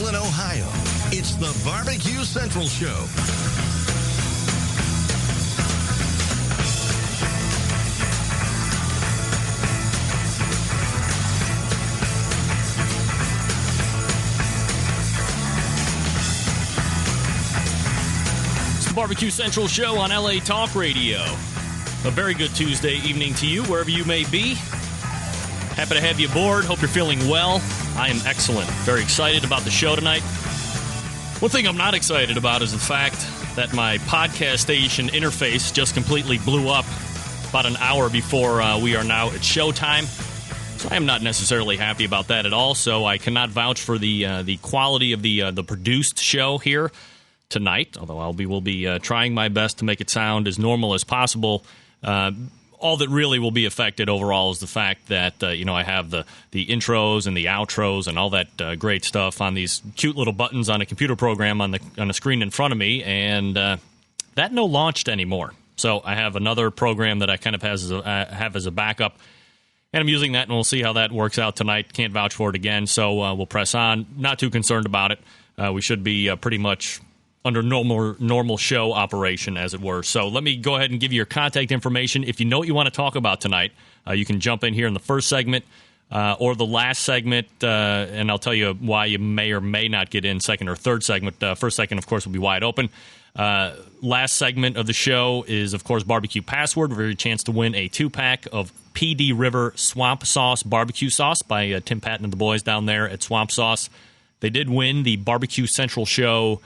Raichlen, Ohio. It's the BBQ Central Show. BBQ Central Show on LA Talk Radio. A very good Tuesday evening to you, wherever you may be. Happy to have you aboard. Hope you're feeling well. I am excellent. Very excited about the show tonight. One thing I'm not excited about is the fact that my podcast station interface just completely blew up about an hour before we are now at showtime. So I am not necessarily happy about that at all. So I cannot vouch for the quality of the produced show here tonight, although will be trying my best to make it sound as normal as possible. All that really will be affected overall is the fact that I have the intros and the outros and all that great stuff on these cute little buttons on a computer program on the screen in front of me, and that no launched anymore. So I have another program that I kind of have as a backup, and I'm using that, and we'll see how that works out tonight. Can't vouch for it again, so we'll press on. Not too concerned about it. We should be pretty much under normal show operation, as it were. So let me go ahead and give you your contact information. If you know what you want to talk about tonight, you can jump in here in the first segment or the last segment, and I'll tell you why you may or may not get in second or third segment. First segment, of course, will be wide open. Last segment of the show is, of course, Barbecue Password, where you have a chance to win a 2-pack of PD River Swamp Sauce Barbecue Sauce by Tim Patton and the boys down there at Swamp Sauce. They did win the Barbecue Central Show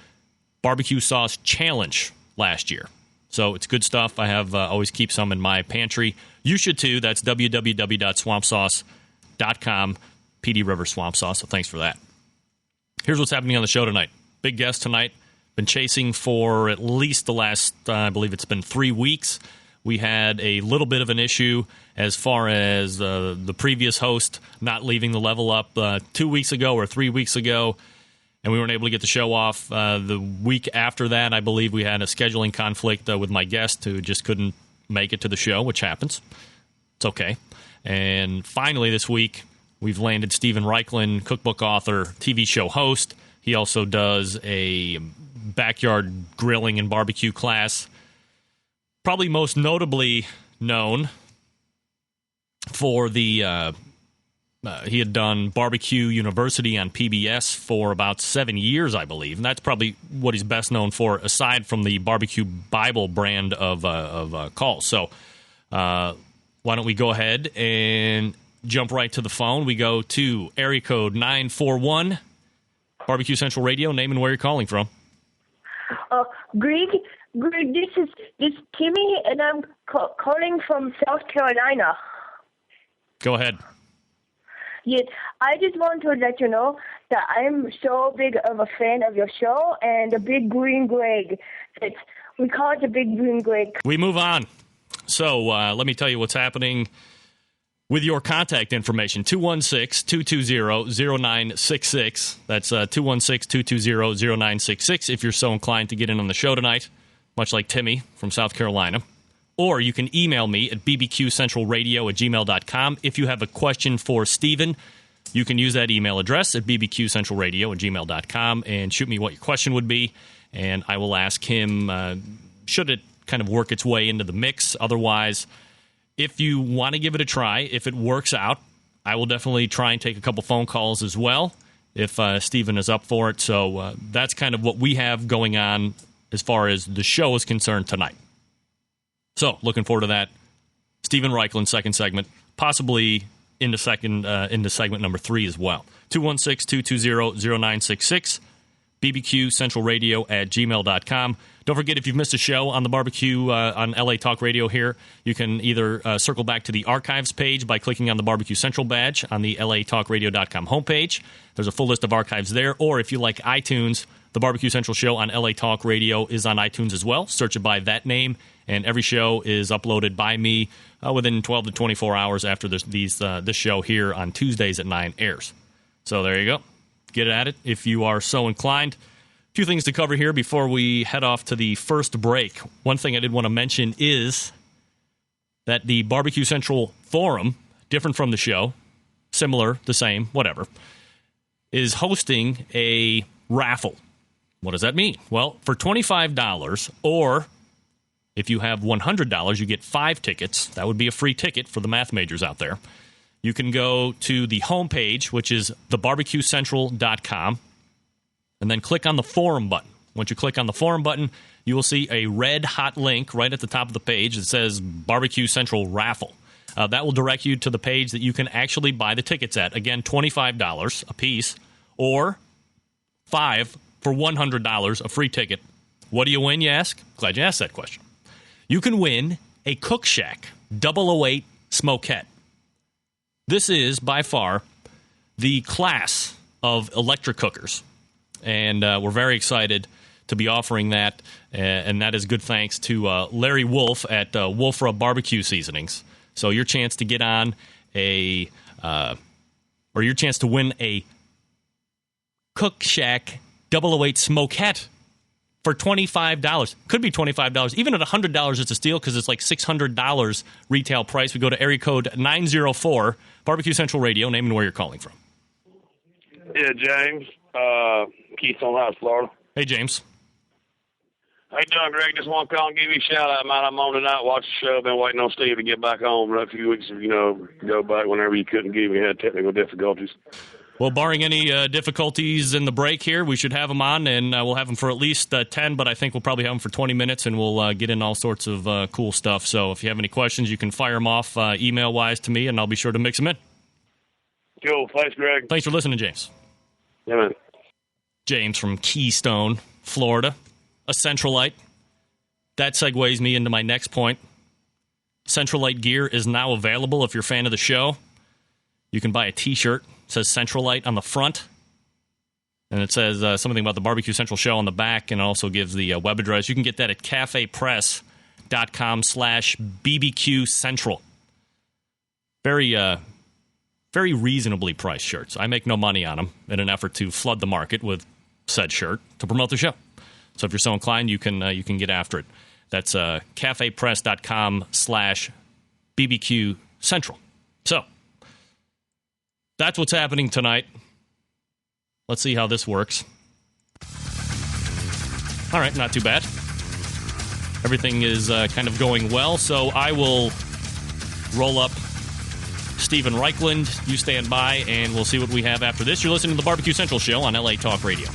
Barbecue Sauce Challenge last year. So it's good stuff. I have always keep some in my pantry. You should too. That's www.swampsauce.com, PD River Swamp Sauce. So thanks for that. Here's what's happening on the show tonight. Big guest tonight. Been chasing for at least the last, I believe it's been 3 weeks. We had a little bit of an issue as far as the previous host not leaving the level up 2 weeks ago or 3 weeks ago. And we weren't able to get the show off. The week after that, I believe we had a scheduling conflict with my guest who just couldn't make it to the show, which happens. It's okay. And finally this week, we've landed Stephen Raichlen, cookbook author, TV show host. He also does a backyard grilling and barbecue class. Probably most notably known for the... he had done Barbecue University on PBS for about 7 years, I believe, and that's probably what he's best known for, aside from the Barbecue Bible brand of calls. So why don't we go ahead and jump right to the phone? We go to area code 941, Barbecue Central Radio. Name and where you're calling from. Greg, this is Timmy, and I'm calling from South Carolina. Go ahead. Yes, I just want to let you know that I'm so big of a fan of your show and the Big Green Greg. We call it the Big Green Greg. We move on. So let me tell you what's happening with your contact information. 216-220-0966. That's 216-220-0966 if you're so inclined to get in on the show tonight, much like Timmy from South Carolina. Or you can email me at bbqcentralradio@gmail.com. If you have a question for Stephen, you can use that email address at bbqcentralradio@gmail.com and shoot me what your question would be, and I will ask him, should it kind of work its way into the mix. Otherwise, if you want to give it a try, if it works out, I will definitely try and take a couple phone calls as well if Stephen is up for it. So that's kind of what we have going on as far as the show is concerned tonight. So, looking forward to that. Stephen Raichlen, second segment, possibly into segment number 3 as well. 216-220-0966, bbqcentralradio@gmail.com. Don't forget, if you've missed a show on the barbecue on LA Talk Radio here, you can either circle back to the archives page by clicking on the Barbecue Central badge on the latalkradio.com homepage. There's a full list of archives there. Or if you like iTunes, the Barbecue Central show on LA Talk Radio is on iTunes as well. Search it by that name, and every show is uploaded by me within 12 to 24 hours after this show here on Tuesdays at 9 airs. So there you go. Get at it if you are so inclined. A few things to cover here before we head off to the first break. One thing I did want to mention is that the Barbecue Central forum, different from the show, similar, the same, whatever, is hosting a raffle. What does that mean? Well, for $25, or if you have $100, you get 5 tickets. That would be a free ticket for the math majors out there. You can go to the homepage, which is thebarbecuecentral.com, and then click on the forum button. Once you click on the forum button, you will see a red hot link right at the top of the page that says Barbecue Central Raffle. That will direct you to the page that you can actually buy the tickets at. Again, $25 a piece, or 5 for $100, a free ticket. What do you win, you ask? Glad you asked that question. You can win a Cook Shack 008 Smokette. This is, by far, the class of electric cookers, and we're very excited to be offering that, and that is good thanks to Larry Wolf at Wolfra Barbecue Seasonings. So your chance to get on or your chance to win a Cook Shack 008 Smokette for $25. Could be $25. Even at $100, it's a steal because it's like $600 retail price. We go to area code 904, Barbecue Central Radio, name and where you're calling from. Yeah, James, Keystone House, Florida. Hey, James. How you doing, Greg? Just want to call and give you a shout-out, man. I'm on tonight, watch the show. Been waiting on Steve to get back home for a few weeks, go back whenever you couldn't get me. Had technical difficulties. Well, barring any difficulties in the break here, we should have him on, and we'll have him for at least 10, but I think we'll probably have him for 20 minutes, and we'll get in all sorts of cool stuff. So if you have any questions, you can fire them off email-wise to me, and I'll be sure to mix them in. Cool. Thanks, Greg. Thanks for listening, James. Yeah, man. James from Keystone, Florida, a Centralite. That segues me into my next point. Centralite gear is now available if you're a fan of the show. You can buy a T-shirt. It says Centralite on the front, and it says something about the Barbecue Central show on the back, and it also gives the web address. You can get that at cafepress.com/BBQ Central. Very reasonably priced shirts. I make no money on them in an effort to flood the market with said shirt to promote the show. So if you're so inclined, you can get after it. That's cafepress.com/BBQ Central. So that's what's happening tonight. Let's see how this works. All right, not too bad. Everything is kind of going well, so I will roll up Stephen Raichlen. You stand by, and we'll see what we have after this. You're listening to the Barbecue Central Show on LA Talk Radio.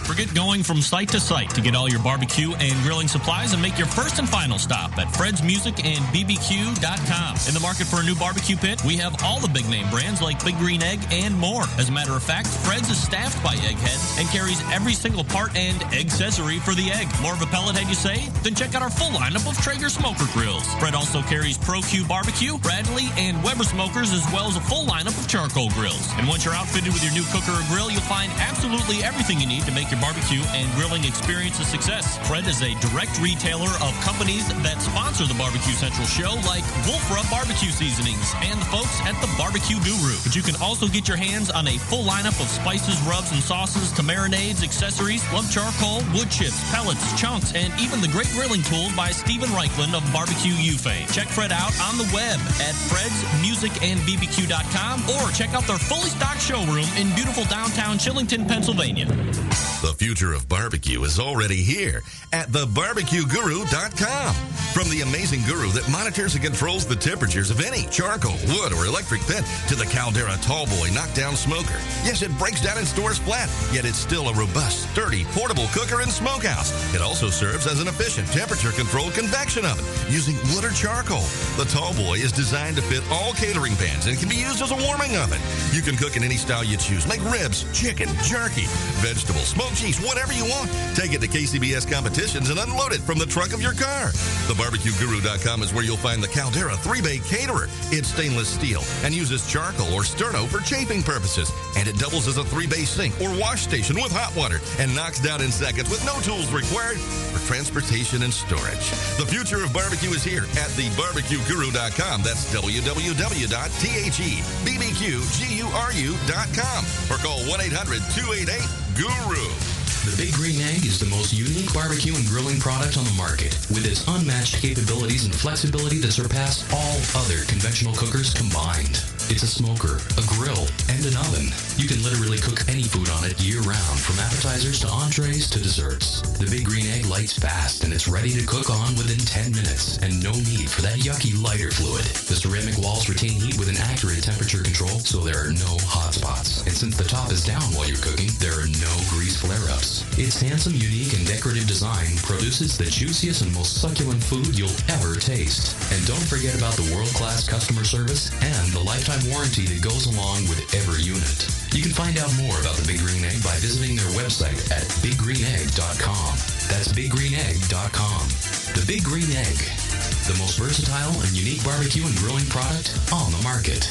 Forget going from site to site to get all your barbecue and grilling supplies and make your first and final stop at Fred's Music and BBQ.com. In the market for a new barbecue pit, we have all the big name brands like Big Green Egg and more. As a matter of fact, Fred's is staffed by eggheads and carries every single part and accessory for the egg. More of a pellet head, you say? Then check out our full lineup of Traeger smoker grills. Fred also carries Pro Q Barbecue, Bradley, and Weber smokers, as well as a full lineup of charcoal grills. And once you're outfitted with your new cooker or grill, you'll find absolutely everything you need to make your barbecue and grilling experience a success. Fred is a direct retailer of companies that sponsor the Barbecue Central show, like Wolfra Barbecue Seasonings and the folks at the Barbecue Guru. But you can also get your hands on a full lineup of spices, rubs, and sauces to marinades, accessories, lump charcoal, wood chips, pellets, chunks, and even the great grilling tools by Stephen Raichlen of Barbecue U fame. Check Fred out on the web at fredsmusicandbbq.com, or check out their fully stocked showroom in beautiful downtown Chillington, Pennsylvania. The future of barbecue is already here at thebarbecueguru.com. From the amazing guru that monitors and controls the temperatures of any charcoal, wood, or electric pit to the Caldera Tallboy knockdown smoker. Yes, it breaks down and stores flat, yet it's still a robust, sturdy, portable cooker and smokehouse. It also serves as an efficient temperature-controlled convection oven using wood or charcoal. The Tallboy is designed to fit all catering pans and can be used as a warming oven. You can cook in any style you choose. Make ribs, chicken, jerky, vegetables, smoked cheese, whatever you want. Take it to KCBS competitions and unload it from the trunk of your car. TheBarbecueGuru.com is where you'll find the Caldera 3-Bay Caterer. It's stainless steel and uses charcoal or sterno for chafing purposes. And it doubles as a 3-bay sink or wash station with hot water and knocks down in seconds with no tools required for transportation and storage. The future of barbecue is here at TheBarbecueGuru.com. That's www.thebbqguru.com or call 1-800-288-GURU. The Big Green Egg is the most unique barbecue and grilling product on the market, with its unmatched capabilities and flexibility that surpass all other conventional cookers combined. It's a smoker, a grill, and an oven. You can literally cook any food on it year-round, from appetizers to entrees to desserts. The Big Green Egg lights fast, and it's ready to cook on within 10 minutes, and no need for that yucky lighter fluid. The ceramic walls retain heat with an accurate temperature control, so there are no hot spots. And since the top is down while you're cooking, there are no grease flare-ups. Its handsome, unique, and decorative design produces the juiciest and most succulent food you'll ever taste. And don't forget about the world-class customer service and the lifetime warranty that goes along with every unit. You can find out more about the Big Green Egg by visiting their website at biggreenegg.com. That's biggreenegg.com. The Big Green Egg, the most versatile and unique barbecue and grilling product on the market.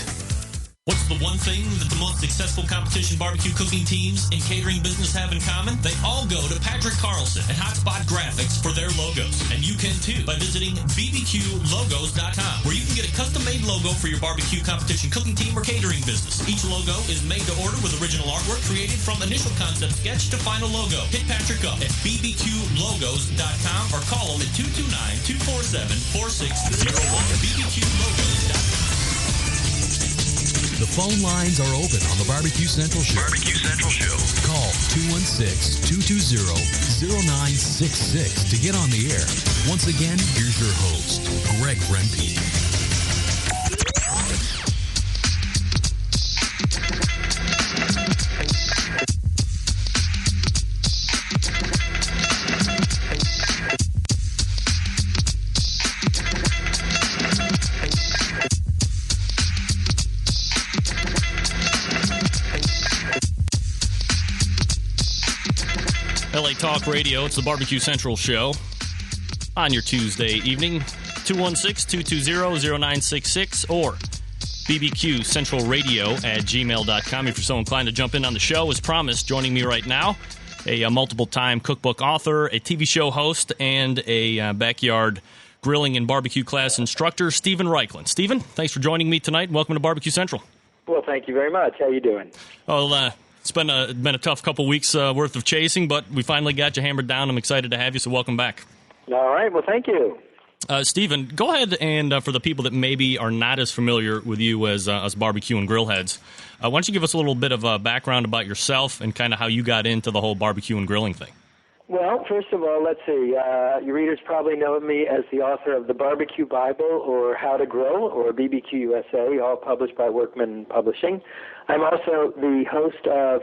What's the one thing that the most successful competition barbecue cooking teams in catering business have in common? They all go to Patrick Carlson and Hotspot Graphics for their logos. And you can too by visiting bbqlogos.com, where you can get a custom-made logo for your barbecue competition cooking team or catering business. Each logo is made to order with original artwork created from initial concept sketch to final logo. Hit Patrick up at bbqlogos.com or call him at 229-247-4601. bbqlogos.com. The phone lines are open on the Barbecue Central Show. Barbecue Central Show. Call 216-220-0966 to get on the air. Once again, here's your host, Greg Rempe. LA Talk Radio, it's the Barbecue Central Show on your Tuesday evening. 216-220-0966 or bbqcentralradio@gmail.com if you're so inclined to jump in on the show. As promised, joining me right now, a multiple-time cookbook author, a TV show host, and a backyard grilling and barbecue class instructor, Stephen Raichlen. Stephen, thanks for joining me tonight. Welcome to Barbecue Central. Well, thank you very much. How you doing? Well, it's been a tough couple weeks worth of chasing, but we finally got you hammered down. I'm excited to have you, so welcome back. All right. Well, thank you. Stephen, go ahead and for the people that maybe are not as familiar with you as us barbecue and grill heads, why don't you give us a little bit of a background about yourself and kind of how you got into the whole barbecue and grilling thing? Well, first of all, let's see. Your readers probably know me as the author of the Barbecue Bible or How to Grill or BBQ USA, all published by Workman Publishing. I'm also the host of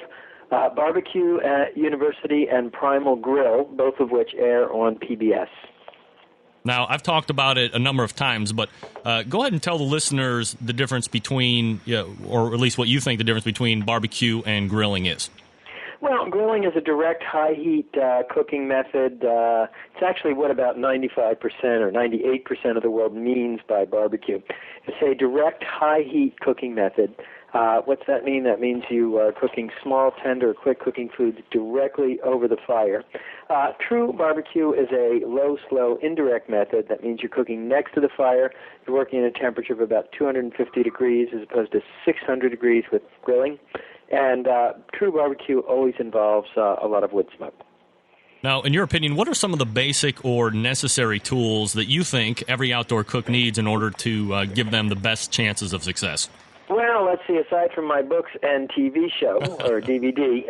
Barbecue University and Primal Grill, both of which air on PBS. Now, I've talked about it a number of times, but go ahead and tell the listeners the difference between, or at least what you think the difference between barbecue and grilling is. Well, grilling is a direct high-heat cooking method. It's actually what about 95% or 98% of the world means by barbecue. It's a direct high-heat cooking method. What's that mean? That means you are cooking small, tender, quick-cooking foods directly over the fire. True barbecue is a low, slow, indirect method. That means you're cooking next to the fire. You're working at a temperature of about 250 degrees as opposed to 600 degrees with grilling. And true barbecue always involves a lot of wood smoke. Now, in your opinion, what are some of the basic or necessary tools that you think every outdoor cook needs in order to give them the best chances of success? Well, let's see, aside from my books and TV show, or DVD,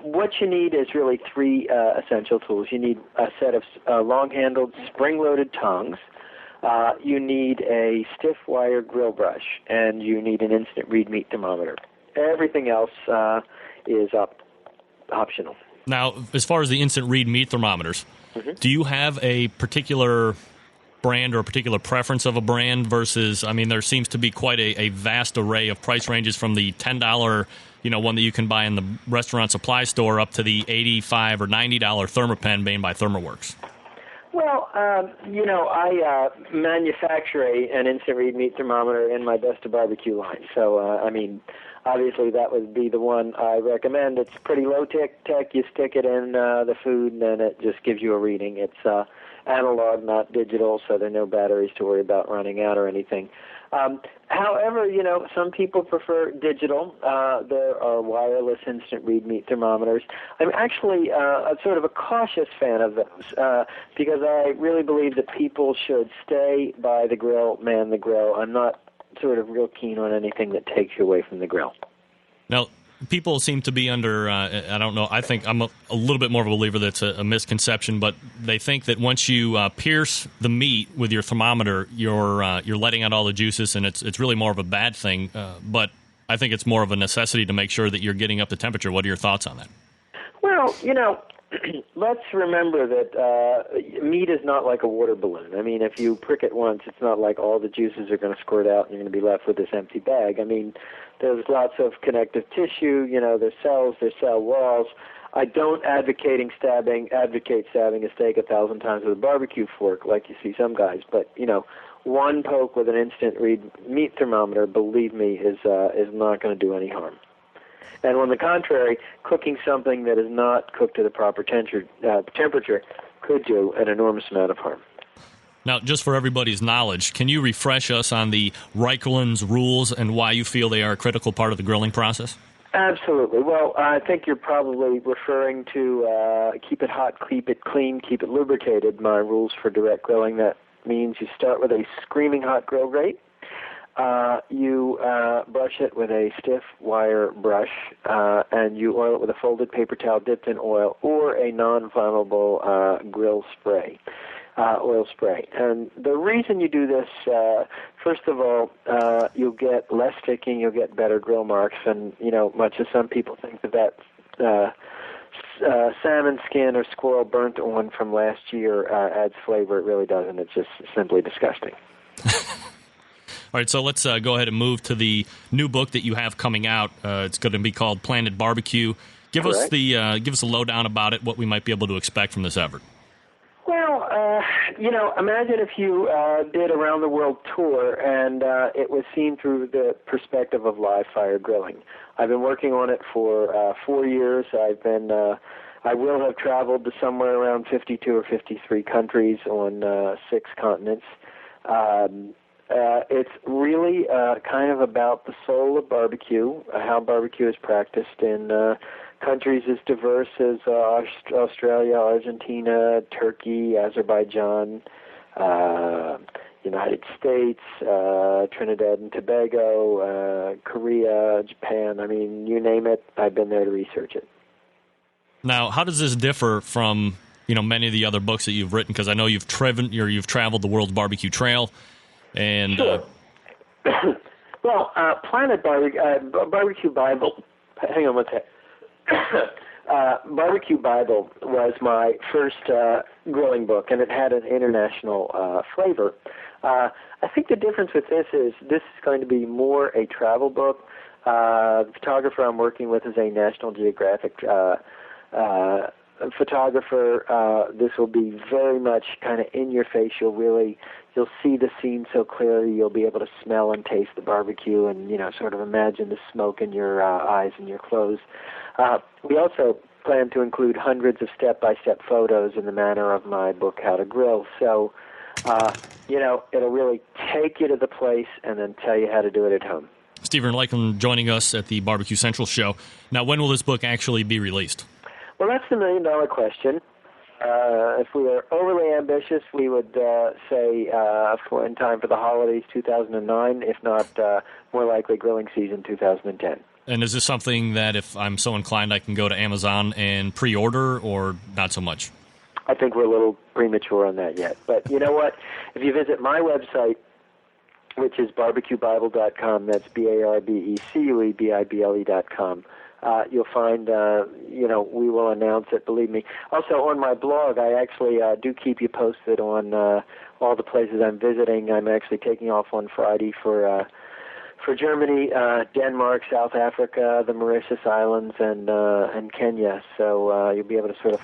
what you need is really three essential tools. You need a set of long-handled, spring-loaded tongs. You need a stiff wire grill brush, and you need an instant read meat thermometer. Everything else is optional. Now, as far as the instant read meat thermometers, do you have a particular brand or a particular preference of a brand versus, I mean, there seems to be quite a vast array of price ranges from the $10, one that you can buy in the restaurant supply store up to the $85 or $90 Thermapen made by ThermaWorks. Well, I manufacture an instant read meat thermometer in my Best of Barbecue line. So, obviously that would be the one I recommend. It's pretty low tech. You stick it in the food, and then it just gives you a reading. It's analog, not digital, so there are no batteries to worry about running out or anything. However, some people prefer digital. There are wireless instant read meat thermometers. I'm actually sort of a cautious fan of those because I really believe that people should stay by the grill, man the grill. I'm not sort of real keen on anything that takes you away from the grill. Now, people seem to be under, I don't know, I think I'm a little bit more of a believer that's a misconception, but they think that once you pierce the meat with your thermometer, you're letting out all the juices, and it's really more of a bad thing. But I think it's more of a necessity to make sure that you're getting up to temperature. What are your thoughts on that? Well, let's remember that meat is not like a water balloon. I mean, if you prick it once, it's not like all the juices are going to squirt out and you're going to be left with this empty bag. I mean, there's lots of connective tissue, there's cells, there's cell walls. I don't advocate stabbing a steak 1,000 times with a barbecue fork like you see some guys, but, one poke with an instant read meat thermometer, believe me, is not going to do any harm. And on the contrary, cooking something that is not cooked to the proper temperature could do an enormous amount of harm. Now, just for everybody's knowledge, can you refresh us on the Raichlen's rules and why you feel they are a critical part of the grilling process? Absolutely. Well, I think you're probably referring to keep it hot, keep it clean, keep it lubricated, my rules for direct grilling. That means you start with a screaming hot grill grate. You brush it with a stiff wire brush, and you oil it with a folded paper towel dipped in oil or a non-flammable grill spray, oil spray. And the reason you do this, first of all, you'll get less sticking, you'll get better grill marks, and, much as some people think that salmon skin or squirrel burnt on from last year adds flavor, it really doesn't. It's just simply disgusting. All right, so let's go ahead and move to the new book that you have coming out. It's going to be called Planet BBQ. Give us a lowdown about it, what we might be able to expect from this effort. Well, imagine if you did a round-the-world tour and it was seen through the perspective of live-fire grilling. I've been working on it for 4 years. I will have traveled to somewhere around 52 or 53 countries on 6 continents. It's really kind of about the soul of barbecue, how barbecue is practiced in countries as diverse as Australia, Argentina, Turkey, Azerbaijan, United States, Trinidad and Tobago, Korea, Japan. I mean, you name it, I've been there to research it. Now, how does this differ from many of the other books that you've written? Because I know you've traveled the world's barbecue trail. And sure. Well, Planet Barbecue Bible. Hang on one sec. Barbecue Bible was my first grilling book, and it had an international flavor. I think the difference with this is going to be more a travel book. The photographer I'm working with is a National Geographic photographer. This will be very much kind of in your face. You'll see the scene so clearly. You'll be able to smell and taste the barbecue, and sort of imagine the smoke in your eyes and your clothes. We also plan to include hundreds of step-by-step photos in the manner of my book, How to Grill. So, it'll really take you to the place and then tell you how to do it at home. Stephen Raichlen joining us at the Barbecue Central show. Now, when will this book actually be released? Well, that's the million-dollar question. If we were overly ambitious, we would say in time for the holidays 2009, if not more likely grilling season 2010. And is this something that if I'm so inclined I can go to Amazon and pre-order, or not so much? I think we're a little premature on that yet. But you know what? If you visit my website, which is barbecuebible.com, that's BARBECUEBIBLE.com, you'll find, we will announce it, believe me. Also, on my blog, I actually do keep you posted on all the places I'm visiting. I'm actually taking off on Friday for Germany, Denmark, South Africa, the Mauritius Islands, and Kenya. So you'll be able to sort of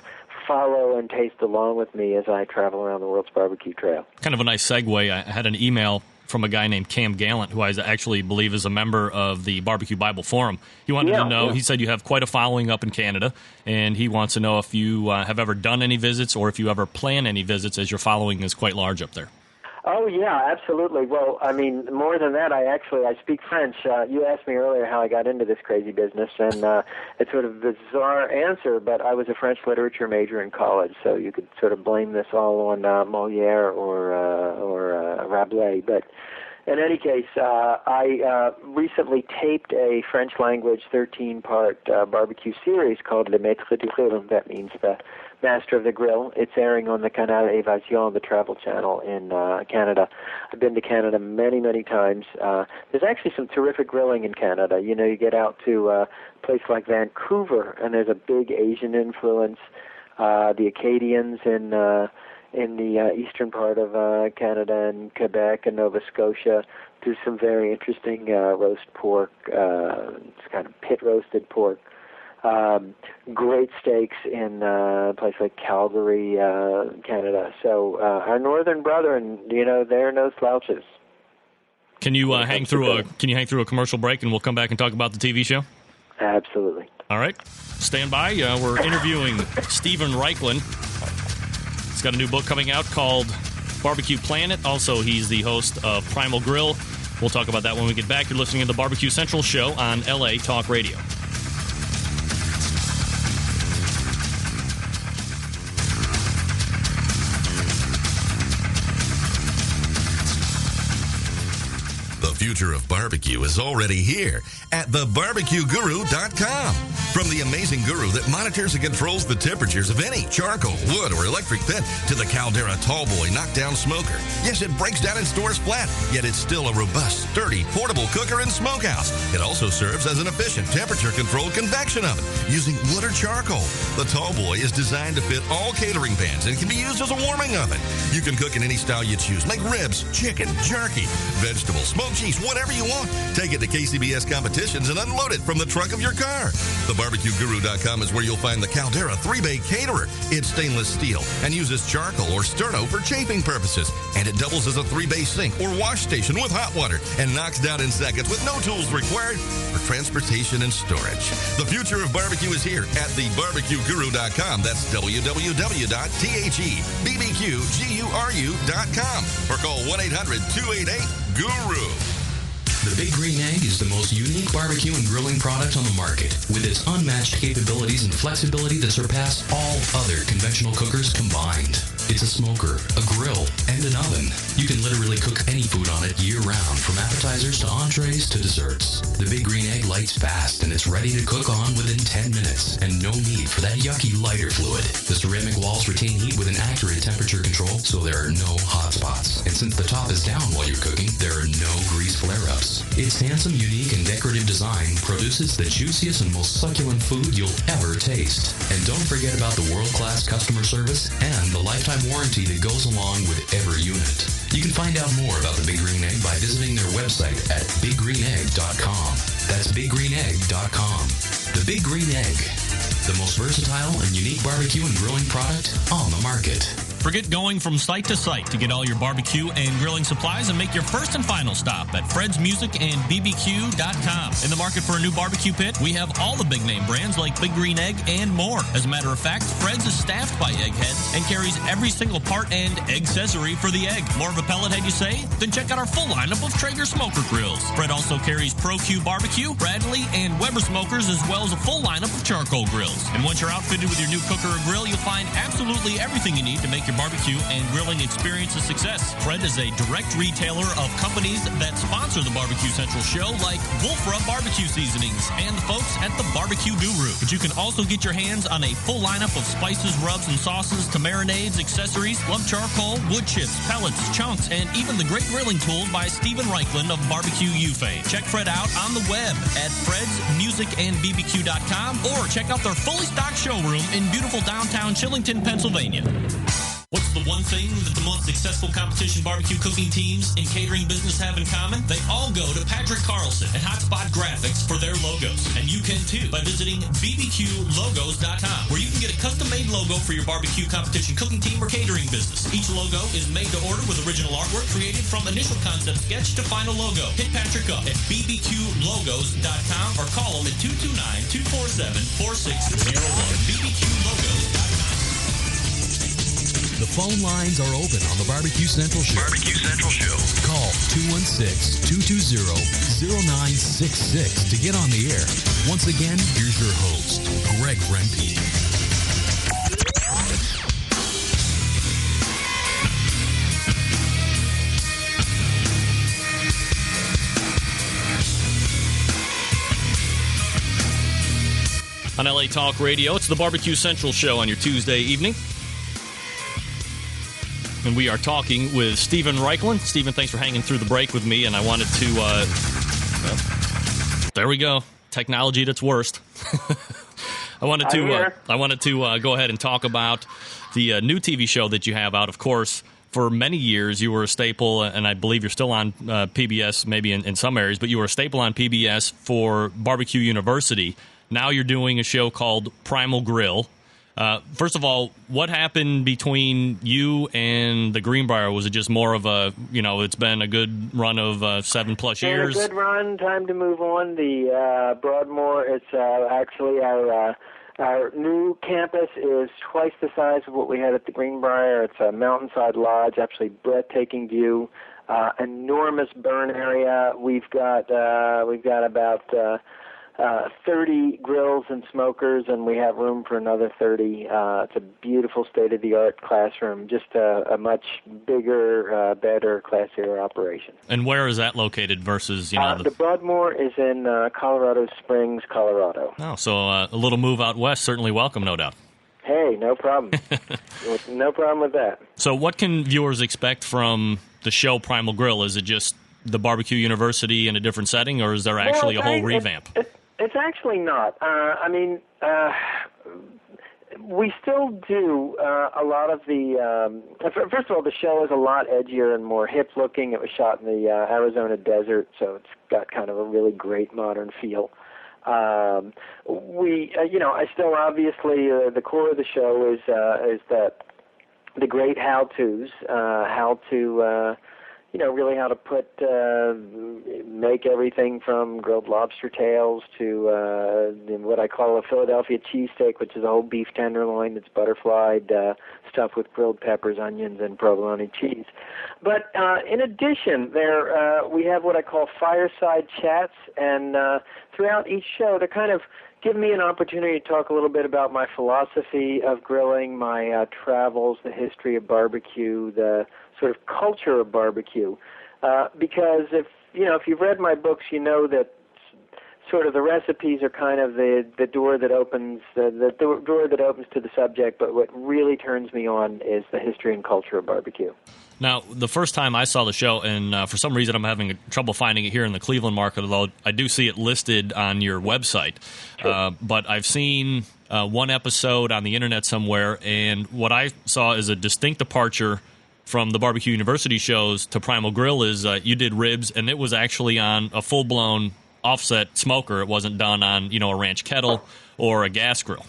follow and taste along with me as I travel around the world's barbecue trail. Kind of a nice segue. I had an email from a guy named Cam Gallant, who I actually believe is a member of the Barbecue Bible Forum. He wanted to know, he said you have quite a following up in Canada, and he wants to know if you have ever done any visits or if you ever plan any visits, as your following is quite large up there. Oh, yeah, absolutely. Well, I mean, more than that, I speak French. You asked me earlier how I got into this crazy business, and it's sort of a bizarre answer, but I was a French literature major in college, so you could sort of blame this all on Molière or Rabelais. But in any case, I recently taped a French-language 13-part barbecue series called Le Maître du Grill. That means the Master of the Grill. It's airing on the Canal Évasion, the travel channel in Canada. I've been to Canada many, many times. There's actually some terrific grilling in Canada. You know, you get out to a place like Vancouver, and there's a big Asian influence. The Acadians in the eastern part of Canada and Quebec and Nova Scotia do some very interesting roast pork. It's kind of pit-roasted pork. Great steaks in a place like Calgary, Canada. So our northern brethren, you know, they're no slouches. Can you hang through a commercial break, and we'll come back and talk about the TV show? Absolutely. All right, stand by. We're interviewing Stephen Raichlen. He's got a new book coming out called BBQ Planet. Also, he's the host of Primal Grill. We'll talk about that when we get back. You're listening to the Barbecue Central Show on LA Talk Radio. The future of barbecue is already here at thebarbecueguru.com. From the amazing guru that monitors and controls the temperatures of any charcoal, wood, or electric pit to the Caldera Tallboy knockdown smoker. Yes, it breaks down and stores flat, yet it's still a robust, sturdy, portable cooker and smokehouse. It also serves as an efficient temperature-controlled convection oven using wood or charcoal. The Tallboy is designed to fit all catering pans and can be used as a warming oven. You can cook in any style you choose. Make ribs, chicken, jerky, vegetables, smoked cheese, whatever you want. Take it to KCBS competitions and unload it from the trunk of your car. TheBarbecueGuru.com is where you'll find the Caldera 3-Bay Caterer. It's stainless steel and uses charcoal or sterno for chafing purposes. And it doubles as a 3-bay sink or wash station with hot water and knocks down in seconds with no tools required for transportation and storage. The future of barbecue is here at TheBarbecueGuru.com. That's www.thebbqguru.com or call 1-800-288-GURU. The Big Green Egg is the most unique barbecue and grilling product on the market, with its unmatched capabilities and flexibility that surpass all other conventional cookers combined. It's a smoker, a grill, and an oven. You can literally cook any food on it year-round, from appetizers to entrees to desserts. The Big Green Egg lights fast, and it's ready to cook on within 10 minutes, and no need for that yucky lighter fluid. The ceramic walls retain heat with an accurate temperature control, so there are no hot spots. And since the top is down while you're cooking, there are no grease flare-ups. Its handsome, unique, and decorative design produces the juiciest and most succulent food you'll ever taste. And don't forget about the world-class customer service and the lifetime warranty that goes along with every unit. You can find out more about the Big Green Egg by visiting their website at biggreenegg.com. That's biggreenegg.com. The Big Green Egg, the most versatile and unique barbecue and grilling product on the market. Forget going from site to site to get all your barbecue and grilling supplies and make your first and final stop at Fred's Music and BBQ.com. In the market for a new barbecue pit, we have all the big name brands like Big Green Egg and more. As a matter of fact, Fred's is staffed by eggheads and carries every single part and accessory for the egg. More of a pellet head, you say? Then check out our full lineup of Traeger smoker grills. Fred also carries Pro Q Barbecue, Bradley, and Weber smokers, as well as a full lineup of charcoal grills. And once you're outfitted with your new cooker or grill, you'll find absolutely everything you need to make your barbecue and grilling experience a success. Fred is a direct retailer of companies that sponsor the Barbecue Central show, like Wolf Rub Barbecue Seasonings and the folks at the Barbecue Guru. But you can also get your hands on a full lineup of spices, rubs, and sauces to marinades, accessories, lump charcoal, wood chips, pellets, chunks, and even the great grilling tools by Stephen Raichlen of Barbecue U fame. Check Fred out on the web at fredsmusicandbbq.com or check out their fully stocked showroom in beautiful downtown Chillington, Pennsylvania. What's the one thing that the most successful competition barbecue cooking teams in catering business have in common? They all go to Patrick Carlson and Hotspot Graphics for their logos. And you can too by visiting bbqlogos.com, where you can get a custom-made logo for your barbecue competition cooking team or catering business. Each logo is made to order with original artwork created from initial concept sketch to final logo. Hit Patrick up at bbqlogos.com or call him at 229-247-4601. bbqlogos.com. The phone lines are open on the Barbecue Central Show. Barbecue Central Show. Call 216-220-0966 to get on the air. Once again, here's your host, Greg Rempe. On LA Talk Radio, it's the Barbecue Central Show on your Tuesday evening. And we are talking with Stephen Raichlen. Stephen, thanks for hanging through the break with me. And I wanted to, there we go. Technology at its worst. I wanted to go ahead and talk about the new TV show that you have out. Of course, for many years you were a staple, and I believe you're still on PBS, maybe in some areas, but you were a staple on PBS for Barbecue University. Now you're doing a show called Primal Grill. First of all, what happened between you and the Greenbrier? Was it just more of a, it's been a good run of 7+ years? It's been a good run. Time to move on. The Broadmoor, it's actually our new campus is twice the size of what we had at the Greenbrier. It's a mountainside lodge, actually breathtaking view, enormous burn area. We've got about 30 grills and smokers, and we have room for another 30. It's a beautiful state-of-the-art classroom, just a much bigger, better, classier operation. And where is that located versus, the Broadmoor is in Colorado Springs, Colorado. Oh, so a little move out west, certainly welcome, no doubt. Hey, no problem. No problem with that. So what can viewers expect from the show Primal Grill? Is it just the Barbecue University in a different setting, or is there actually a whole revamp? It's actually not. We still do a lot of the... first of all, the show is a lot edgier and more hip-looking. It was shot in the Arizona desert, so it's got kind of a really great modern feel. I still obviously... the core of the show is that the great how-tos, how to make everything from grilled lobster tails to what I call a Philadelphia cheesesteak, which is a whole beef tenderloin that's butterflied, stuffed with grilled peppers, onions, and provolone cheese. But in addition, we have what I call fireside chats, and throughout each show, to kind of give me an opportunity to talk a little bit about my philosophy of grilling, my travels, the history of barbecue, the sort of culture of barbecue. Because if you've read my books, you know that sort of the recipes are kind of the door that opens the door that opens to the subject. But what really turns me on is the history and culture of barbecue. Now, the first time I saw the show, and for some reason I'm having trouble finding it here in the Cleveland market, although I do see it listed on your website. Sure. But I've seen one episode on the internet somewhere, and what I saw is a distinct departure from the Barbecue University shows to Primal Grill is you did ribs, and it was actually on a full-blown offset smoker. It wasn't done on, a ranch kettle or a gas grill.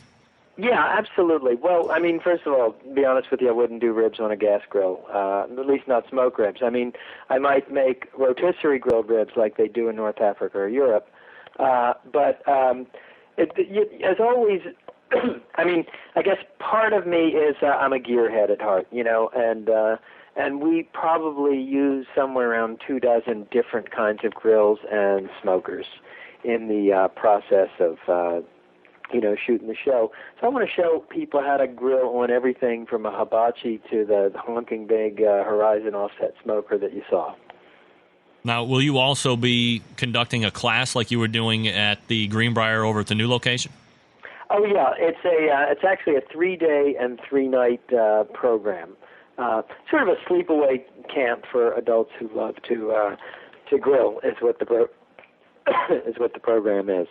Yeah, absolutely. Well, I mean, first of all, to be honest with you, I wouldn't do ribs on a gas grill, at least not smoke ribs. I mean, I might make rotisserie grilled ribs like they do in North Africa or Europe. But as always, I mean, I guess part of me is I'm a gearhead at heart, and we probably use somewhere around 24 different kinds of grills and smokers in the process of shooting the show. So I want to show people how to grill on everything from a hibachi to the honking big Horizon offset smoker that you saw. Now, will you also be conducting a class like you were doing at the Greenbrier over at the new location? Oh yeah, it's actually a 3-day and 3-night program. Sort of a sleepaway camp for adults who love to grill is what the program is.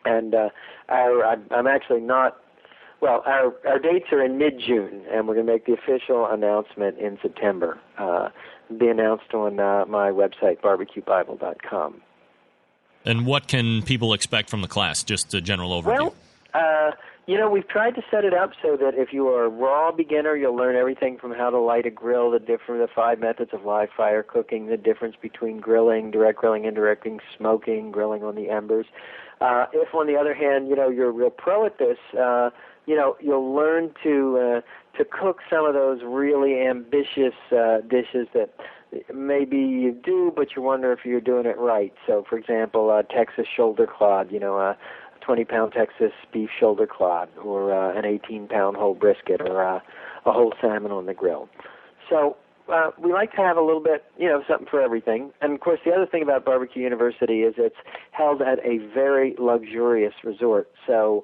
And I'm actually not Well, our dates are in mid-June, and we're going to make the official announcement in September. It'll be announced on my website, BBQBible.com. And what can people expect from the class? Just a general overview. Well, we've tried to set it up so that if you are a raw beginner, you'll learn everything from how to light a grill, the 5 methods of live fire cooking, the difference between grilling, direct grilling, indirect grilling, smoking, grilling on the embers. If, on the other hand, you're a real pro at this, you'll learn to cook some of those really ambitious dishes that maybe you do, but you wonder if you're doing it right. So, for example, Texas shoulder clod, a 20-pound Texas beef shoulder clod, or an 18-pound whole brisket, or a whole salmon on the grill. So we like to have a little bit, something for everything. And, of course, the other thing about BBQ University is it's held at a very luxurious resort. So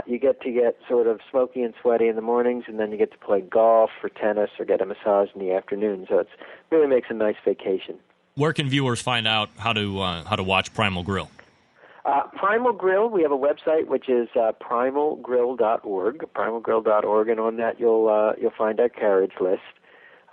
you get sort of smoky and sweaty in the mornings, and then you get to play golf or tennis or get a massage in the afternoon. So it really makes a nice vacation. Where can viewers find out how to watch Primal Grill? Primal Grill, we have a website which is primalgrill.org, primalgrill.org, and on that you'll find our carriage list.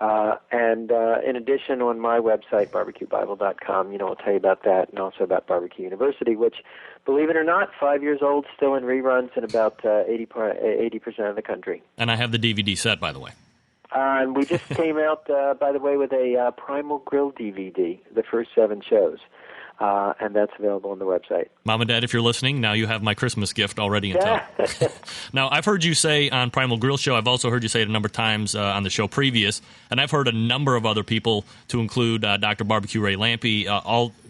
And in addition, on my website, BBQBible.com, I'll tell you about that, and also about BBQ University, which, believe it or not, 5 years old, still in reruns in about 80% of the country. And I have the DVD set, by the way. And we just came out, by the way, with a Primal Grill DVD, the first 7 shows. And that's available on the website. Mom and Dad, if you're listening, now you have my Christmas gift already in tow. Now, I've heard you say on Primal Grill Show, I've also heard you say it a number of times on the show previous, and I've heard a number of other people, to include Dr. Barbecue Ray Lampe,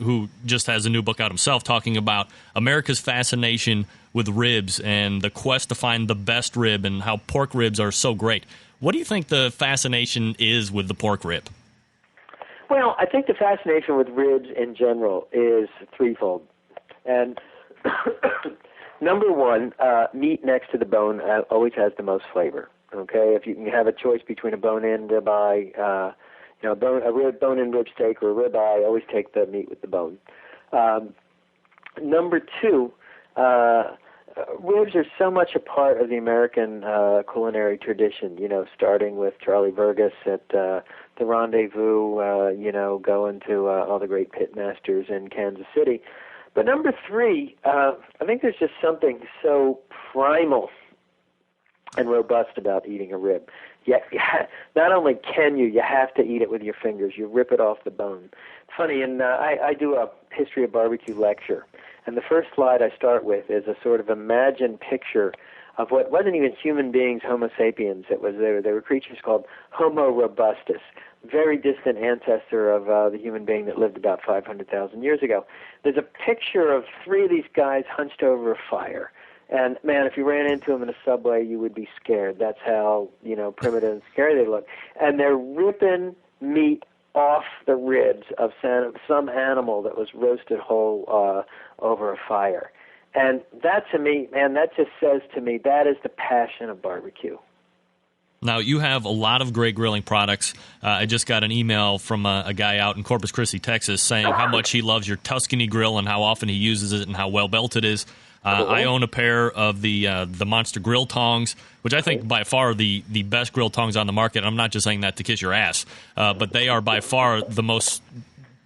who just has a new book out himself, talking about America's fascination with ribs and the quest to find the best rib and how pork ribs are so great. What do you think the fascination is with the pork rib? Well, I think the fascination with ribs in general is threefold. And number one, meat next to the bone always has the most flavor. Okay, if you can have a choice between a bone-in ribeye, a bone-in rib steak or a ribeye, I always take the meat with the bone. Number two, ribs are so much a part of the American culinary tradition, starting with Charlie Vergas at the Rendezvous, going to all the great pit masters in Kansas City. But number three, I think there's just something so primal and robust about eating a rib. Not only can you have to eat it with your fingers. You rip it off the bone. It's funny, and I do a history of barbecue lecture. And the first slide I start with is a sort of imagined picture of what wasn't even human beings, Homo sapiens. They were creatures called Homo robustus, very distant ancestor of the human being that lived about 500,000 years ago. There's a picture of 3 of these guys hunched over a fire. And, man, if you ran into them in a subway, you would be scared. That's how, primitive and scary they look. And they're ripping meat off the ribs of some animal that was roasted whole over a fire. And that, to me, man, that just says to me that is the passion of barbecue. Now, you have a lot of great grilling products. I just got an email from a guy out in Corpus Christi, Texas, saying how much he loves your Tuscany grill and how often he uses it and how well built it is. I own a pair of the Monster Grill tongs, which I think by far are the best grill tongs on the market. I'm not just saying that to kiss your ass, but they are by far the most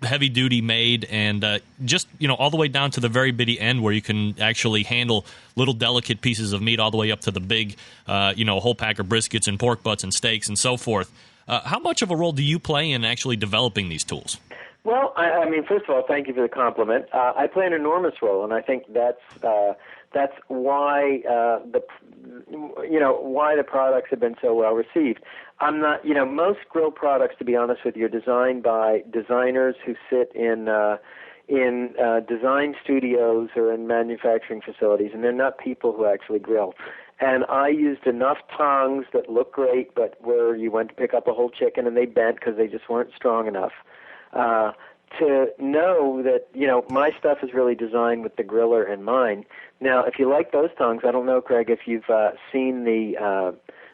heavy-duty made, and just all the way down to the very bitty end where you can actually handle little delicate pieces of meat all the way up to the big whole pack of briskets and pork butts and steaks and so forth. How much of a role do you play in actually developing these tools? Well, I mean, first of all, thank you for the compliment. I play an enormous role, and I think that's why why the products have been so well received. I'm not, most grill products, to be honest with you, are designed by designers who sit in design studios or in manufacturing facilities, and they're not people who actually grill. And I used enough tongs that look great, but where you went to pick up a whole chicken and they bent because they just weren't strong enough. To know that, my stuff is really designed with the griller in mind. Now, if you like those tongs, I don't know, Craig, if you've seen the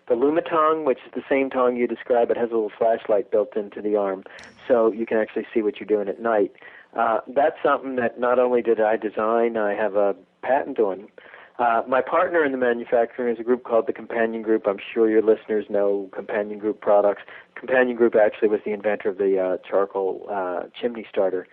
Lumitong, which is the same tong you describe. It has a little flashlight built into the arm, so you can actually see what you're doing at night. That's something that not only did I design, I have a patent on. My partner in the manufacturing is a group called the Companion Group. I'm sure your listeners know Companion Group products. Companion Group actually was the inventor of the charcoal chimney starter.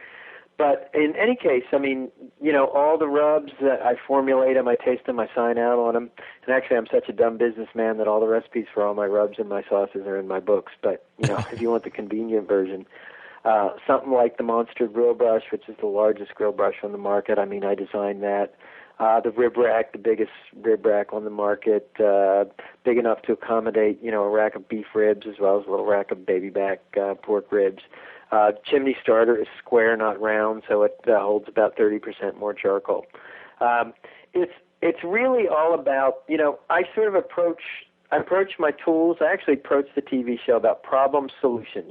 But in any case, I mean, all the rubs, I formulate them, I taste them, I sign out on them. And actually, I'm such a dumb businessman that all the recipes for all my rubs and my sauces are in my books. But, if you want the convenient version, something like the Monster Grill Brush, which is the largest grill brush on the market, I mean, I designed that. The rib rack, the biggest rib rack on the market, big enough to accommodate, a rack of beef ribs as well as a little rack of baby back pork ribs. Chimney starter is square, not round, so it holds about 30% more charcoal. It's really all about, I sort of approach my tools. I actually approach the TV show about problem solution.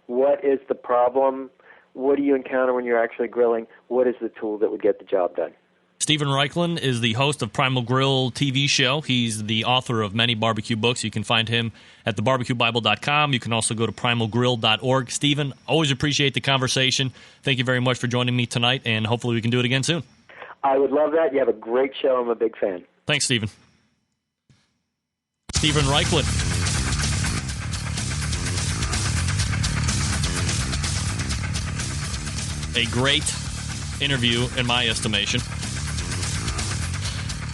What is the problem? What do you encounter when you're actually grilling? What is the tool that would get the job done? Stephen Raichlen is the host of Primal Grill TV show. He's the author of many barbecue books. You can find him at thebarbecuebible.com. You can also go to primalgrill.org. Stephen, always appreciate the conversation. Thank you very much for joining me tonight, and hopefully we can do it again soon. I would love that. You have a great show. I'm a big fan. Thanks, Stephen. Stephen Raichlen. A great interview, in my estimation.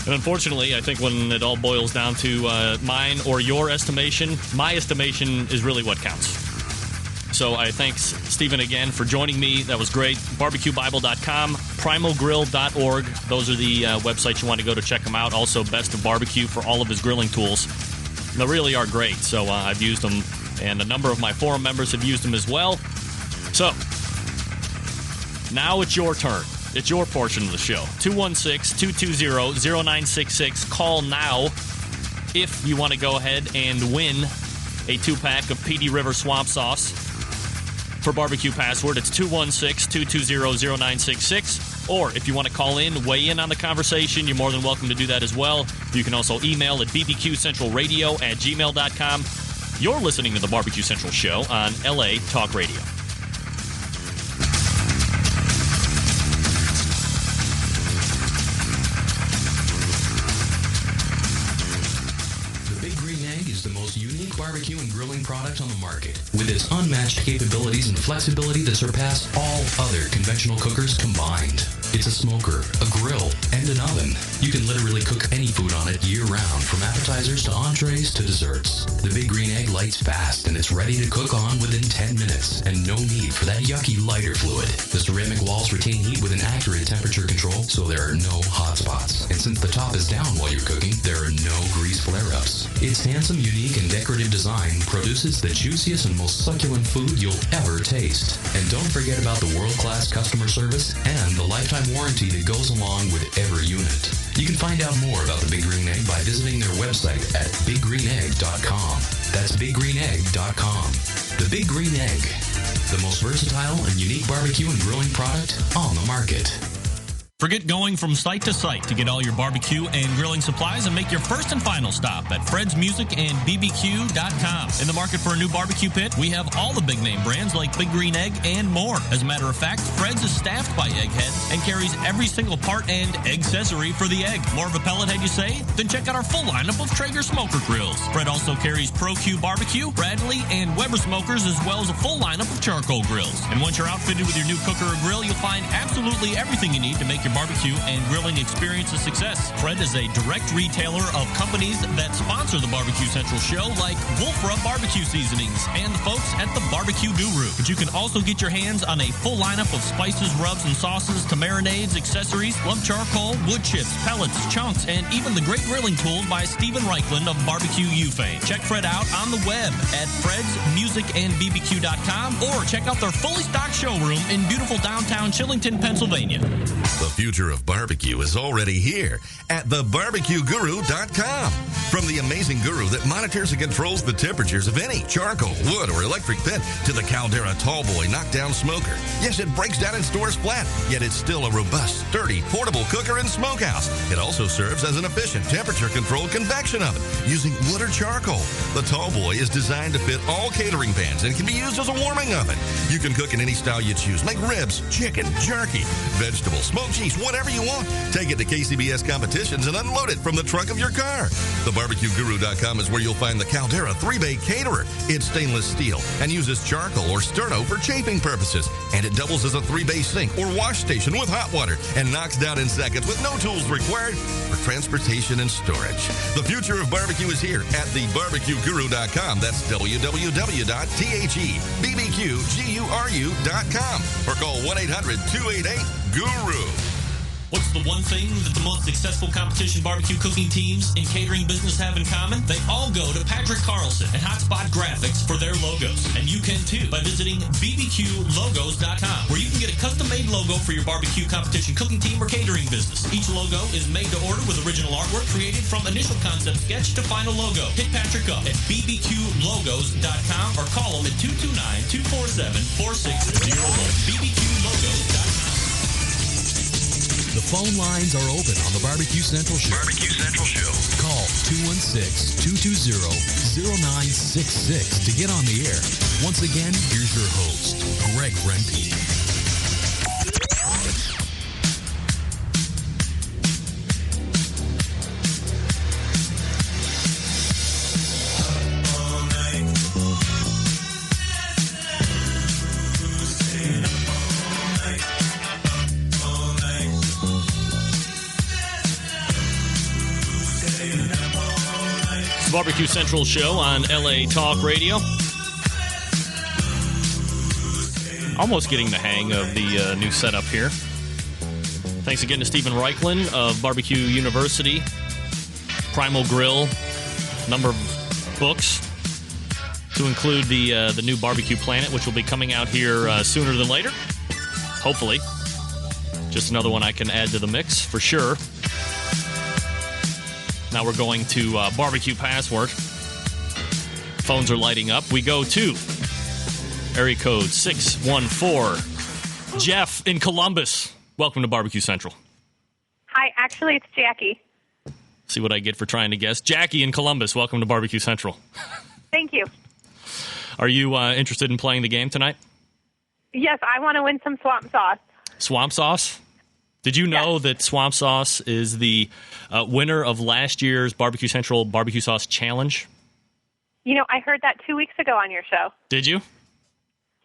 And unfortunately, I think when it all boils down to mine or your estimation, my estimation is really what counts. So I thank Stephen again for joining me. That was great. BBQBible.com, primalgrill.org. Those are the websites you want to go to check them out. Also, Best of Barbecue for all of his grilling tools. They really are great. So I've used them, and a number of my forum members have used them as well. So now it's your turn. It's your portion of the show. 216-220-0966. Call now if you want to go ahead and win a 2-pack of PD River Swamp Sauce for Barbecue Password. It's 216-220-0966. Or if you want to call in, weigh in on the conversation, you're more than welcome to do that as well. You can also email at bbqcentralradio@gmail.com. You're listening to the Barbecue Central Show on LA Talk Radio. Barbecue and grilling product on the market with its unmatched capabilities and flexibility that surpass all other conventional cookers combined. It's a smoker, a grill, and an oven. You can literally cook any food on it year-round, from appetizers to entrees to desserts. The Big Green Egg lights fast, and it's ready to cook on within 10 minutes, and no need for that yucky lighter fluid. The ceramic walls retain heat with an accurate temperature control, so there are no hot spots. And since the top is down while you're cooking, there are no grease flare-ups. Its handsome, unique, and decorative design produces the juiciest and most succulent food you'll ever taste. And don't forget about the world-class customer service and the lifetime warranty that goes along with every unit. You can find out more about the Big Green Egg by visiting their website at biggreenegg.com. That's biggreenegg.com. The Big Green Egg, the most versatile and unique barbecue and grilling product on the market. Forget going from site to site to get all your barbecue and grilling supplies and make your first and final stop at Fred's Music and BBQ.com. In the market for a new barbecue pit, we have all the big name brands like Big Green Egg and more. As a matter of fact, Fred's is staffed by eggheads and carries every single part and accessory for the egg. More of a pellet head, you say? Then check out our full lineup of Traeger smoker grills. Fred also carries Pro-Q Barbecue, Bradley, and Weber smokers, as well as a full lineup of charcoal grills. And once you're outfitted with your new cooker or grill, you'll find absolutely everything you need to make your barbecue and grilling experience a success. Fred is a direct retailer of companies that sponsor the Barbecue Central show, like Wolf Rub Barbecue Seasonings and the folks at the Barbecue Guru. But you can also get your hands on a full lineup of spices, rubs, and sauces to marinades, accessories, lump charcoal, wood chips, pellets, chunks, and even the great grilling tools by Stephen Raichlen of Barbecue U fame. Check Fred out on the web at fredsmusicandbbq.com or check out their fully stocked showroom in beautiful downtown Chillington, Pennsylvania. The future of barbecue is already here at thebarbecueguru.com. From the amazing guru that monitors and controls the temperatures of any charcoal, wood, or electric pit to the Caldera Tallboy knockdown smoker. Yes, it breaks down and stores flat, yet it's still a robust, sturdy, portable cooker and smokehouse. It also serves as an efficient temperature-controlled convection oven using wood or charcoal. The Tallboy is designed to fit all catering pans and can be used as a warming oven. You can cook in any style you choose. Make ribs, chicken, jerky, vegetables, smoked cheese, piece, whatever you want. Take it to KCBS competitions and unload it from the trunk of your car. TheBarbecueGuru.com is where you'll find the Caldera 3-Bay Caterer. It's stainless steel and uses charcoal or sterno for chafing purposes. And it doubles as a 3-bay sink or wash station with hot water and knocks down in seconds with no tools required for transportation and storage. The future of barbecue is here at TheBarbecueGuru.com. That's www.thebbqguru.com or call 1-800-288-GURU. What's the one thing that the most successful competition barbecue cooking teams and catering business have in common? They all go to Patrick Carlson and Hotspot Graphics for their logos. And you can too by visiting bbqlogos.com, where you can get a custom-made logo for your barbecue competition cooking team or catering business. Each logo is made to order with original artwork created from initial concept sketch to final logo. Hit Patrick up at bbqlogos.com or call him at 229-247-4601. bbqlogos.com. The phone lines are open on the Barbecue Central Show. Barbecue Central Show. Call 216-220-0966 to get on the air. Once again, here's your host, Greg Rempe. Barbecue Central Show on LA Talk Radio. Almost getting the hang of the new setup here. Thanks again to Stephen Raichlen of Barbecue University, Primal Grill, number of books to include the new BBQ Planet, which will be coming out here sooner than later. Hopefully. Just another one I can add to the mix for sure. Now we're going to Barbecue Password. Phones are lighting up. We go to area code 614. Jeff in Columbus. Welcome to Barbecue Central. Hi, actually, it's Jackie. See what I get for trying to guess. Jackie in Columbus. Welcome to Barbecue Central. Thank you. Are you interested in playing the game tonight? Yes, I want to win some swamp sauce. Swamp sauce? Did you know that Swamp Sauce is the winner of last year's Barbecue Central Barbecue Sauce Challenge? You know, I heard that 2 weeks ago on your show. Did you?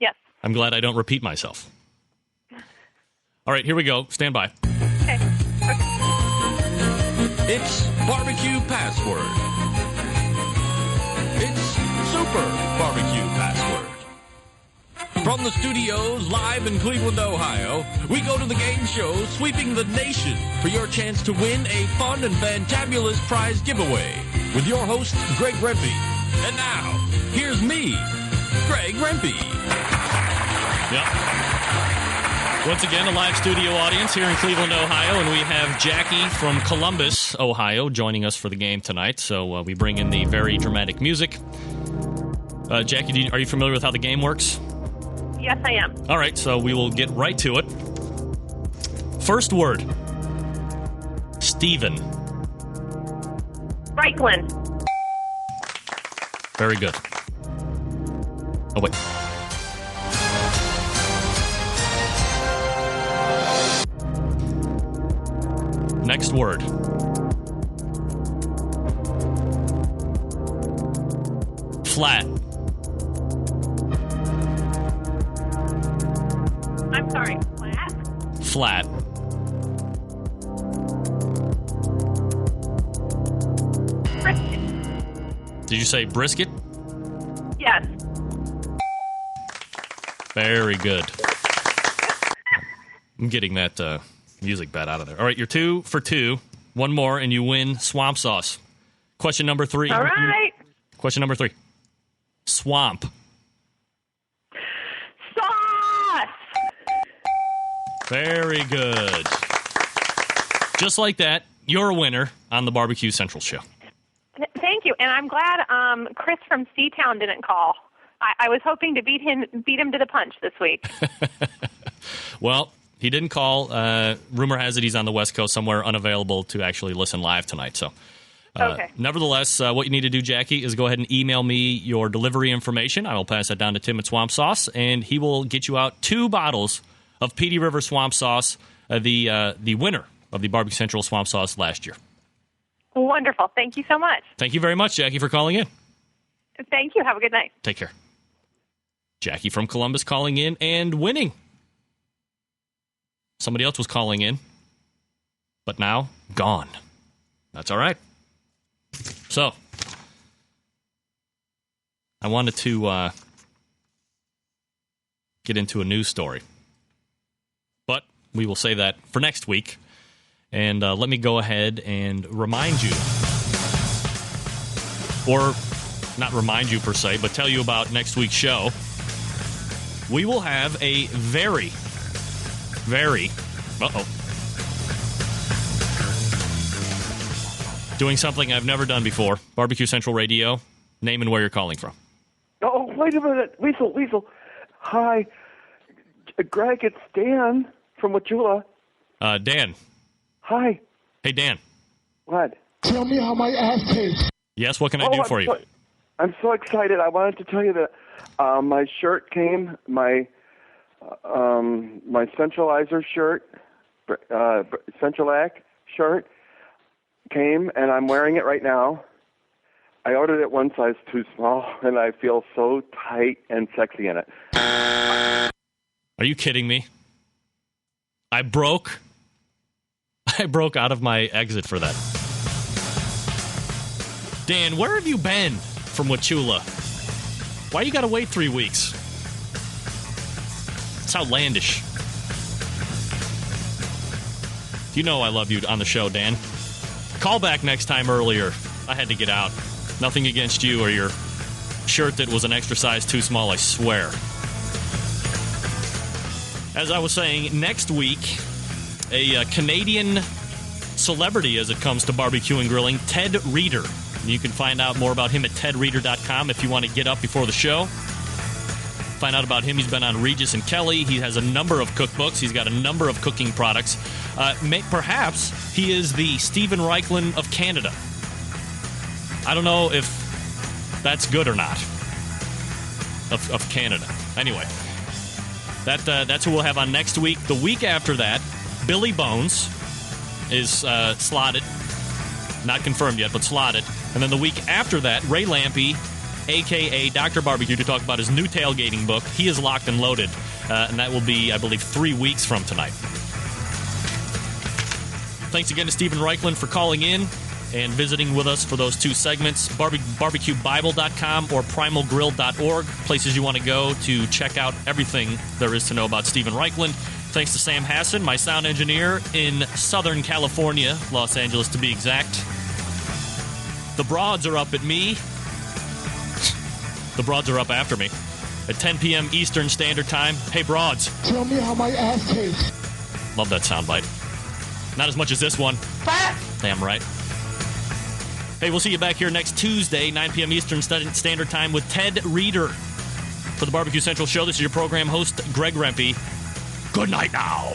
Yes. I'm glad I don't repeat myself. All right, here we go. Stand by. Okay. It's Barbecue Password. It's Super Barbecue Password. From the studios live in Cleveland, Ohio, we go to the game show sweeping the nation for your chance to win a fun and fantabulous prize giveaway with your host, Greg Rempe. And now, here's me, Greg Rempe. Yep. Once again, a live studio audience here in Cleveland, Ohio, and we have Jackie from Columbus, Ohio, joining us for the game tonight. So we bring in the very dramatic music. Jackie, are you familiar with how the game works? Yes, I am. All right, so we will get right to it. First word. Stephen. Raichlen. Very good. Oh, wait. Next word. Flat. I'm sorry, flat? Flat. Brisket. Did you say brisket? Yes. Very good. I'm getting that music bed out of there. All right, you're 2 for 2. One more, and you win swamp sauce. Question number 3. All right. Question number 3. Swamp. Sauce. Very good. Just like that, you're a winner on the Barbecue Central Show. Thank you, and I'm glad Chris from Seatown didn't call. I was hoping to beat him to the punch this week. Well, he didn't call. Rumor has it he's on the West Coast somewhere, unavailable to actually listen live tonight. So, okay. Nevertheless, what you need to do, Jackie, is go ahead and email me your delivery information. I will pass that down to Tim at Swamp Sauce, and he will get you out 2 bottles of Petey River Swamp Sauce the winner of the Barbecue Central Swamp Sauce last year. Wonderful. Thank you so much. Thank you very much, Jackie, for calling in. Thank you. Have a good night. Take care. Jackie from Columbus calling in and winning. Somebody else was calling in, but now gone. That's all right. So, I wanted to get into a news story, but we will say that for next week. And let me go ahead and remind you, or not remind you per se, but tell you about next week's show. We will have a very, doing something I've never done before. Barbecue Central Radio. Name and where you're calling from. Oh, wait a minute. Weasel. Hi. Greg, it's Dan from Wachula. Dan. Hi. Hey, Dan. What? Tell me how my ass tastes. Yes, what can I do for you? I'm so excited. I wanted to tell you that my shirt came, my Centralizer shirt, Centralac shirt came, and I'm wearing it right now. I ordered it one size too small, and I feel so tight and sexy in it. Are you kidding me? I broke out of my exit for that. Dan, where have you been from Wachula? Why you gotta wait 3 weeks? It's outlandish. You know I love you on the show, Dan. Call back next time earlier. I had to get out. Nothing against you or your shirt that was an extra size too small, I swear. As I was saying, next week, a Canadian celebrity as it comes to barbecue and grilling, Ted Reeder. You can find out more about him at tedreeder.com if you want to get up before the show. Find out about him. He's been on Regis and Kelly. He has a number of cookbooks. He's got a number of cooking products. Perhaps he is the Stephen Raichlen of Canada. I don't know if that's good or not. Of Canada. Anyway, that's who we'll have on next week. The week after that, Billy Bones is slotted. Not confirmed yet, but slotted. And then the week after that, Ray Lampe, a.k.a. Dr. Barbecue, to talk about his new tailgating book. He is locked and loaded. And that will be, I believe, 3 weeks from tonight. Thanks again to Stephen Raichlen for calling in and visiting with us for those two segments. BarbecueBible.com or PrimalGrill.org. Places you want to go to check out everything there is to know about Stephen Raichlen. Thanks to Sam Hassan, my sound engineer in Southern California, Los Angeles to be exact. The broads are up at me. The broads are up after me. At 10 p.m. Eastern Standard Time. Hey, broads. Tell me how my ass tastes. Love that soundbite. Not as much as this one. Damn right. Hey, we'll see you back here next Tuesday, 9 p.m. Eastern Standard Time with Ted Reeder. For the Barbecue Central Show, this is your program host, Greg Rempe. Good night now.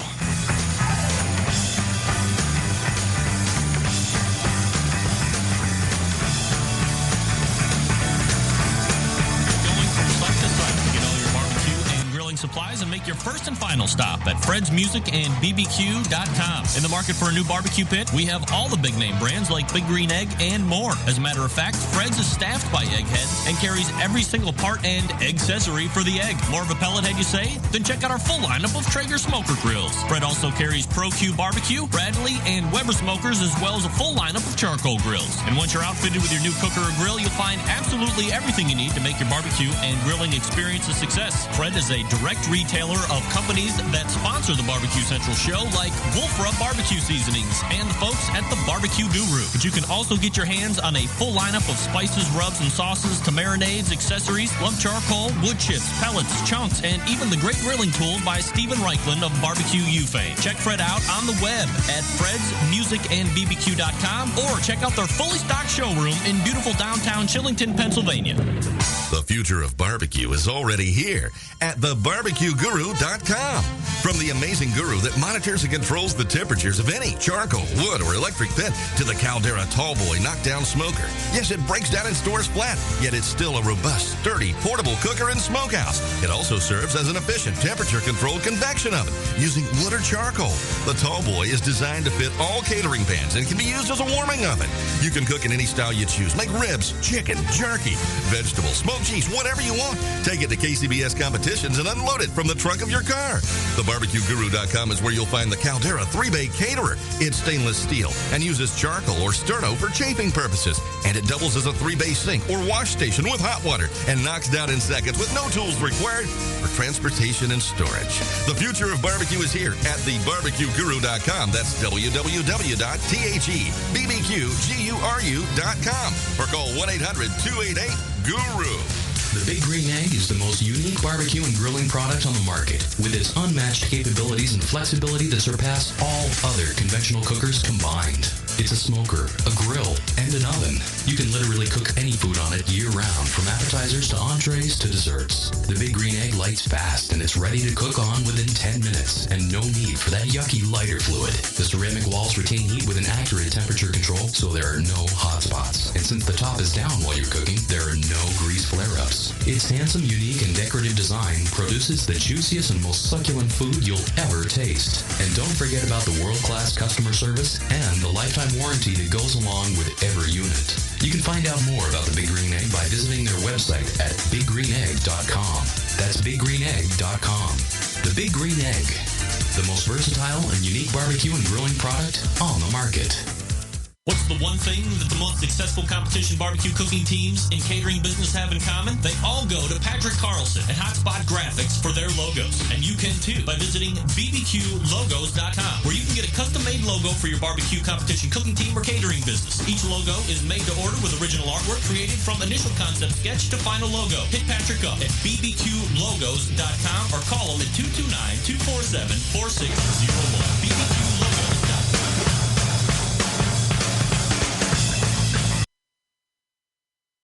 Supplies and make your first and final stop at Fred's Music and BBQ.com. In the market for a new barbecue pit, we have all the big name brands like Big Green Egg and more. As a matter of fact, Fred's is staffed by eggheads and carries every single part and accessory for the egg. More of a pellet head, you say? Then check out our full lineup of Traeger smoker grills. Fred also carries Pro Q Barbecue, Bradley, and Weber smokers, as well as a full lineup of charcoal grills. And once you're outfitted with your new cooker or grill, you'll find absolutely everything you need to make your barbecue and grilling experience a success. Fred is a direct retailer of companies that sponsor the Barbecue Central show, like Wolf Rub Barbecue Seasonings and the folks at the Barbecue Guru. But you can also get your hands on a full lineup of spices, rubs, and sauces to marinades, accessories, lump charcoal, wood chips, pellets, chunks, and even the great grilling tools by Stephen Raichlen of Barbecue U fame. Check Fred out on the web at fredsmusicandbbq.com or check out their fully stocked showroom in beautiful downtown Chillington, Pennsylvania. The future of barbecue is already here at thebarbecueguru.com. From the amazing guru that monitors and controls the temperatures of any charcoal, wood, or electric pit to the Caldera Tallboy knockdown smoker. Yes, it breaks down and stores flat, yet it's still a robust, sturdy, portable cooker and smokehouse. It also serves as an efficient temperature-controlled convection oven using wood or charcoal. The Tallboy is designed to fit all catering pans and can be used as a warming oven. You can cook in any style you choose. Make ribs, chicken, jerky, vegetables, smoked cheese, whatever you want. Take it to KCBS competitions and unload it from the trunk of your car. TheBarbecueGuru.com is where you'll find the Caldera 3-Bay Caterer. It's stainless steel and uses charcoal or sterno for chafing purposes. And it doubles as a 3-bay sink or wash station with hot water and knocks down in seconds with no tools required for transportation and storage. The future of barbecue is here at TheBarbecueGuru.com. That's www.thebbqguru.com or call 1-800-288-GURU. The Big Green Egg is the most unique barbecue and grilling product on the market, with its unmatched capabilities and flexibility that surpass all other conventional cookers combined. It's a smoker, a grill, and an oven. You can literally cook any food on it year-round, from appetizers to entrees to desserts. The Big Green Egg lights fast, and it's ready to cook on within 10 minutes, and no need for that yucky lighter fluid. The ceramic walls retain heat with an accurate temperature control, so there are no hot spots. And since the top is down while you're cooking, there are no grease flare-ups. Its handsome, unique, and decorative design produces the juiciest and most succulent food you'll ever taste. And don't forget about the world-class customer service and the lifetime warranty that goes along with every unit. You can find out more about the Big Green Egg by visiting their website at biggreenegg.com. That's biggreenegg.com. The Big Green Egg, the most versatile and unique barbecue and grilling product on the market. What's the one thing that the most successful competition barbecue cooking teams in catering business have in common? They all go to Patrick Carlson and Hotspot Graphics for their logos. And you can too by visiting bbqlogos.com, where you can get a custom-made logo for your barbecue competition cooking team or catering business. Each logo is made to order with original artwork created from initial concept sketch to final logo. Hit Patrick up at bbqlogos.com or call him at 229-247-4601.